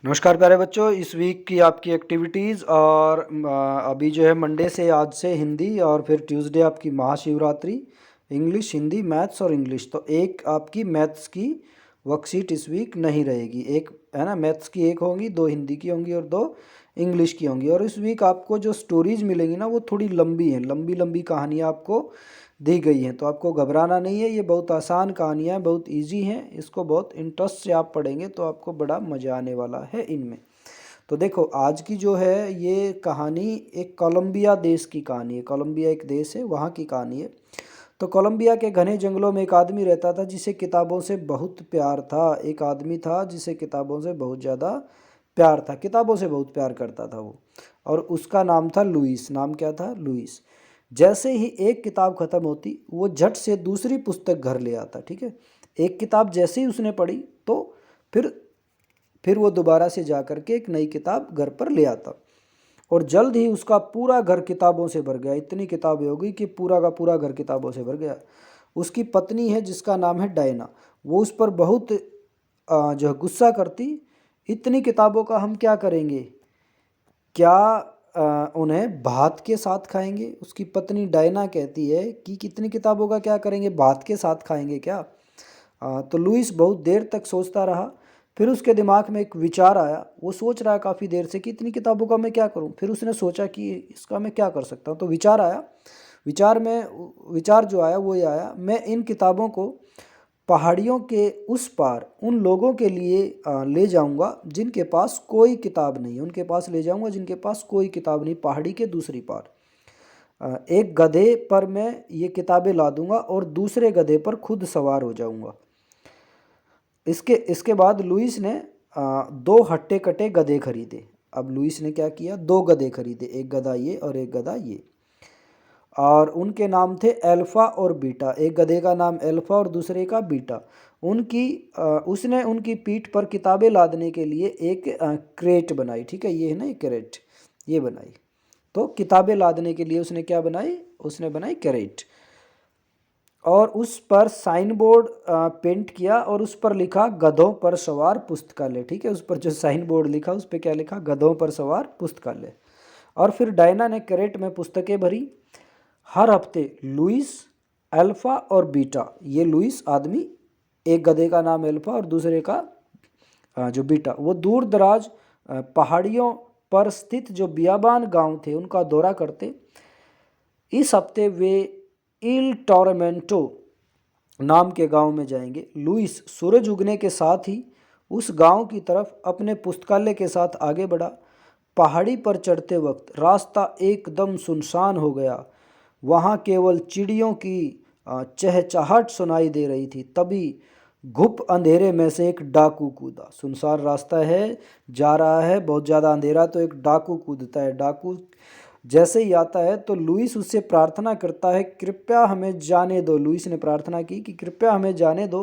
नमस्कार प्यारे बच्चों, इस वीक की आपकी एक्टिविटीज़ और अभी जो है मंडे से आज से हिंदी और फिर ट्यूसडे आपकी महाशिवरात्रि। इंग्लिश, हिंदी, मैथ्स और इंग्लिश। तो एक आपकी मैथ्स की वर्कशीट इस वीक नहीं रहेगी। एक है ना, मैथ्स की एक होंगी, दो हिंदी की होंगी और दो इंग्लिश की होंगी। और इस वीक आपको जो स्टोरीज मिलेंगी ना, वो थोड़ी लंबी हैं, लंबी लंबी कहानियाँ आपको दी गई हैं। तो आपको घबराना नहीं है, ये बहुत आसान कहानियाँ हैं, बहुत इजी हैं। इसको बहुत इंटरेस्ट से आप पढ़ेंगे तो आपको बड़ा मज़ा आने वाला है इनमें। तो देखो, आज की जो है ये कहानी एक कोलंबिया देश की कहानी है। कोलंबिया एक देश है, वहाँ की कहानी है। तो कोलंबिया के घने जंगलों में एक आदमी रहता था जिसे किताबों से बहुत प्यार था। एक आदमी था जिसे किताबों से बहुत ज़्यादा प्यार था, किताबों से बहुत प्यार करता था वो। और उसका नाम था लुइस। नाम क्या था? लुइस। जैसे ही एक किताब ख़त्म होती, वो झट से दूसरी पुस्तक घर ले आता। ठीक है, एक किताब जैसे ही उसने पढ़ी तो फिर फिर वो दोबारा से जा कर के एक नई किताब घर पर ले आता। और जल्द ही उसका पूरा घर किताबों से भर गया। इतनी किताबें हो गई कि पूरा का पूरा घर किताबों से भर गया। उसकी पत्नी है जिसका नाम है डायना, वो उस पर बहुत जो है गुस्सा करती। इतनी किताबों का हम क्या करेंगे? क्या उन्हें भात के साथ खाएंगे? उसकी पत्नी डायना कहती है कि कितनी किताबों का क्या करेंगे, भात के साथ खाएंगे क्या? तो लुइस बहुत देर तक सोचता रहा। फिर उसके दिमाग में एक विचार आया। वो सोच रहा है काफ़ी देर से कि इतनी किताबों का मैं क्या करूं। फिर उसने सोचा कि इसका मैं क्या कर सकता हूं। तो विचार आया। विचार जो आया वो ये आया, मैं इन किताबों को पहाड़ियों के उस पार उन लोगों के लिए ले जाऊंगा जिनके पास कोई किताब नहीं है। उनके पास ले जाऊंगा जिनके पास कोई किताब नहीं, पहाड़ी के दूसरी पार। एक गधे पर मैं ये किताबें ला दूंगा और दूसरे गधे पर खुद सवार हो जाऊंगा। इसके इसके बाद लुइस ने दो हट्टे कट्टे गधे खरीदे। अब लुइस ने क्या किया? दो गधे खरीदे, एक गधा ये और एक गधा ये। और उनके नाम थे अल्फ़ा और बीटा। एक गधे का नाम अल्फ़ा और दूसरे का बीटा। उसने उनकी पीठ पर किताबें लादने के लिए एक क्रेट बनाई। ठीक है, ये है ना, एक क्रेट, ये बनाई। तो किताबें लादने के लिए उसने क्या बनाई? उसने बनाई क्रेट। और उस पर साइन बोर्ड पेंट किया और उस पर लिखा गधों पर सवार पुस्तकालय। ठीक है, उस पर जो साइन बोर्ड लिखा उस पर क्या लिखा? गधों पर सवार पुस्तकालय। और फिर डायना ने कैरेट में पुस्तकें भरी। हर हफ्ते लुइस, अल्फा और बीटा, ये लुइस आदमी, एक गधे का नाम अल्फा और दूसरे का जो बीटा, वो दूर दराज पहाड़ियों पर स्थित जो बियाबान गांव थे उनका दौरा करते। इस हफ्ते वे इल टोरमेंटो नाम के गांव में जाएंगे। लुइस सूरज उगने के साथ ही उस गांव की तरफ अपने पुस्तकालय के साथ आगे बढ़ा। पहाड़ी पर चढ़ते वक्त रास्ता एकदम सुनसान हो गया। वहां केवल चिड़ियों की चहचहाहट सुनाई दे रही थी। तभी घुप अंधेरे में से एक डाकू कूदा। सुनसान रास्ता है, जा रहा है, बहुत ज़्यादा अंधेरा, तो एक डाकू कूदता है। डाकू जैसे ही आता है तो लुइस उससे प्रार्थना करता है, कृपया हमें जाने दो। लुइस ने प्रार्थना की कि कृपया हमें जाने दो,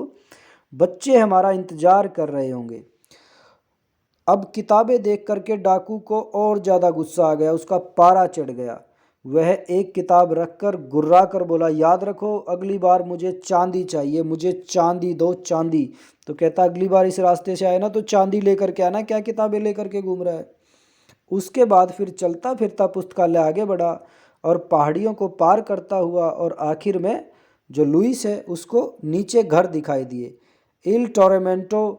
बच्चे हमारा इंतजार कर रहे होंगे। अब किताबें देख करके डाकू को और ज़्यादा गुस्सा आ गया, उसका पारा चढ़ गया। वह एक किताब रखकर गुर्रा कर बोला, याद रखो अगली बार मुझे चांदी चाहिए, मुझे चांदी दो, चांदी। तो कहता, अगली बार इस रास्ते से आए ना तो चांदी लेकर के आना, क्या किताबें लेकर के घूम रहा है। उसके बाद फिर चलता फिरता पुस्तकालय आगे बढ़ा और पहाड़ियों को पार करता हुआ और आखिर में जो लुइस है उसको नीचे घर दिखाई दिए। इल टोरेमेंटो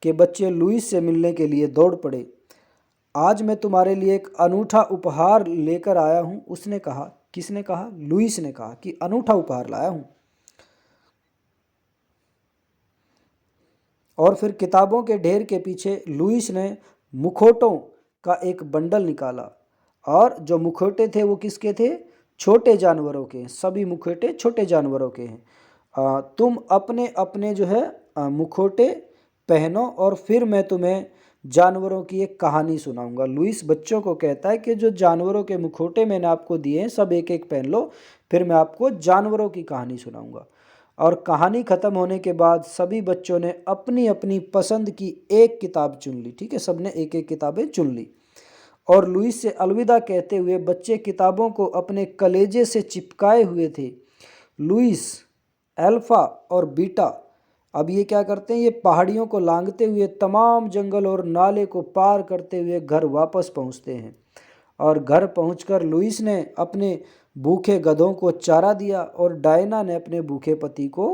के बच्चे लुइस से मिलने के लिए दौड़ पड़े। आज मैं तुम्हारे लिए एक अनूठा उपहार लेकर आया हूँ, उसने कहा। किसने कहा? लुइस ने कहा कि अनूठा उपहार लाया हूँ। और फिर किताबों के ढेर के पीछे लुइस ने मुखौटों का एक बंडल निकाला। और जो मुखौटे थे वो किसके थे? छोटे जानवरों के हैं। सभी मुखौटे छोटे जानवरों के हैं। तुम अपने अपने जो है मुखौटे पहनो और फिर मैं तुम्हें जानवरों की एक कहानी सुनाऊंगा। लुइस बच्चों को कहता है कि जो जानवरों के मुखौटे मैंने आपको दिए हैं सब एक एक पहन लो, फिर मैं आपको जानवरों की कहानी सुनाऊंगा। और कहानी ख़त्म होने के बाद सभी बच्चों ने अपनी अपनी पसंद की एक किताब चुन ली। ठीक है, सबने एक एक किताबें चुन ली। और लुइस से अलविदा कहते हुए बच्चे किताबों को अपने कलेजे से चिपकाए हुए थे। लुइस, अल्फा और बीटा अब ये क्या करते हैं, ये पहाड़ियों को लांघते हुए तमाम जंगल और नाले को पार करते हुए घर वापस पहुंचते हैं। और घर पहुंचकर लुइस ने अपने भूखे गधों को चारा दिया और डायना ने अपने भूखे पति को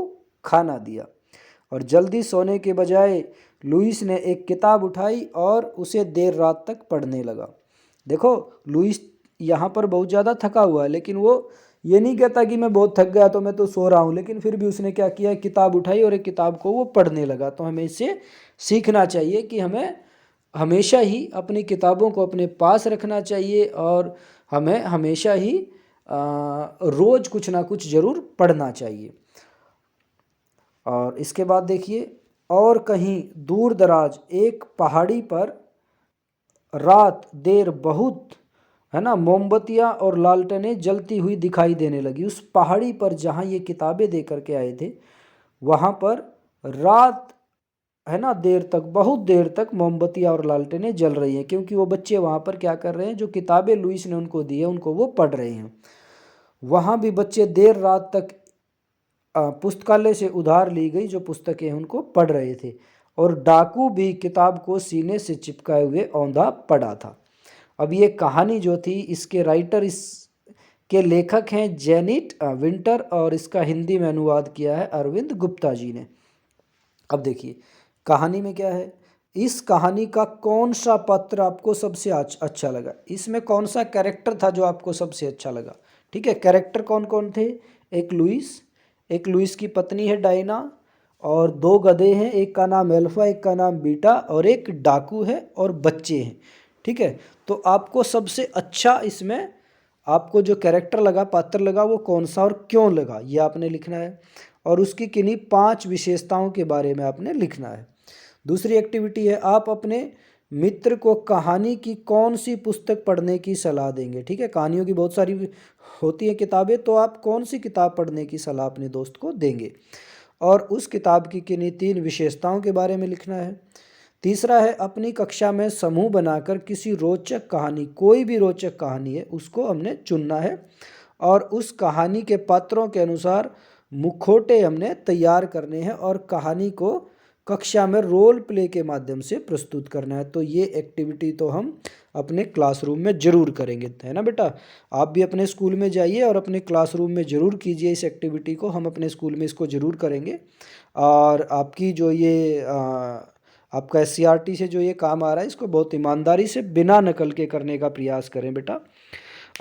खाना दिया। और जल्दी सोने के बजाय लुइस ने एक किताब उठाई और उसे देर रात तक पढ़ने लगा। देखो, लुइस यहाँ पर बहुत ज़्यादा थका हुआ है, लेकिन वो ये नहीं कहता कि मैं बहुत थक गया तो मैं तो सो रहा हूँ, लेकिन फिर भी उसने क्या किया, किताब उठाई और एक किताब को वो पढ़ने लगा। तो हमें इससे सीखना चाहिए कि हमें हमेशा ही अपनी किताबों को अपने पास रखना चाहिए और हमें हमेशा ही रोज़ कुछ ना कुछ ज़रूर पढ़ना चाहिए। और इसके बाद देखिए, और कहीं दूर दराज एक पहाड़ी पर रात देर बहुत, है ना, मोमबत्तियाँ और लालटेनें जलती हुई दिखाई देने लगी। उस पहाड़ी पर जहाँ ये किताबें दे करके आए थे, वहाँ पर रात, है ना, देर तक, बहुत देर तक मोमबत्तियाँ और लालटेनें जल रही हैं, क्योंकि वो बच्चे वहाँ पर क्या कर रहे हैं, जो किताबें लुइस ने उनको दी है उनको वो पढ़ रहे हैं। वहाँ भी बच्चे देर रात तक पुस्तकालय से उधार ली गई जो पुस्तकें उनको पढ़ रहे थे, और डाकू भी किताब को सीने से चिपकाए हुए औंधा पड़ा था। अब ये कहानी जो थी, इसके राइटर, इस के लेखक हैं जेनिट विंटर, और इसका हिंदी में अनुवाद किया है अरविंद गुप्ता जी ने। अब देखिए कहानी में क्या है, इस कहानी का कौन सा पात्र आपको सबसे अच्छा लगा, इसमें कौन सा कैरेक्टर था जो आपको सबसे अच्छा लगा। ठीक है, कैरेक्टर कौन कौन थे, एक लुइस की पत्नी है डायना, और दो गधे हैं, एक का नाम एल्फा, एक का नाम बीटा, और एक डाकू है और बच्चे हैं। ठीक है, तो आपको सबसे अच्छा इसमें आपको जो कैरेक्टर लगा, पात्र लगा, वो कौन सा और क्यों लगा, ये आपने लिखना है। और उसकी किन्हीं 5 विशेषताओं के बारे में आपने लिखना है। दूसरी एक्टिविटी है, आप अपने मित्र को कहानी की कौन सी पुस्तक पढ़ने की सलाह देंगे। ठीक है, कहानियों की बहुत सारी होती हैं किताबें, तो आप कौन सी किताब पढ़ने की सलाह अपने दोस्त को देंगे, और उस किताब की किन्हीं 3 विशेषताओं के बारे में लिखना है। तीसरा है, अपनी कक्षा में समूह बनाकर किसी रोचक कहानी, कोई भी रोचक कहानी है उसको हमने चुनना है, और उस कहानी के पात्रों के अनुसार मुखौटे हमने तैयार करने हैं, और कहानी को कक्षा में रोल प्ले के माध्यम से प्रस्तुत करना है। तो ये एक्टिविटी तो हम अपने क्लासरूम में ज़रूर करेंगे, है ना बेटा। आप भी अपने स्कूल में जाइए और अपने क्लासरूम में ज़रूर कीजिए इस एक्टिविटी को, हम अपने स्कूल में इसको ज़रूर करेंगे। और आपकी जो ये आपका SCRT से जो ये काम आ रहा है, इसको बहुत ईमानदारी से बिना नकल के करने का प्रयास करें बेटा।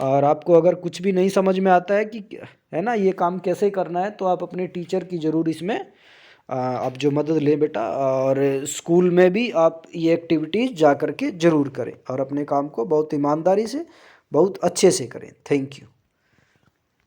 और आपको अगर कुछ भी नहीं समझ में आता है कि, है ना, ये काम कैसे करना है, तो आप अपने टीचर की ज़रूर इसमें आप जो मदद लें बेटा। और स्कूल में भी आप ये एक्टिविटीज़ जा कर के ज़रूर करें, और अपने काम को बहुत ईमानदारी से, बहुत अच्छे से करें। Thank you.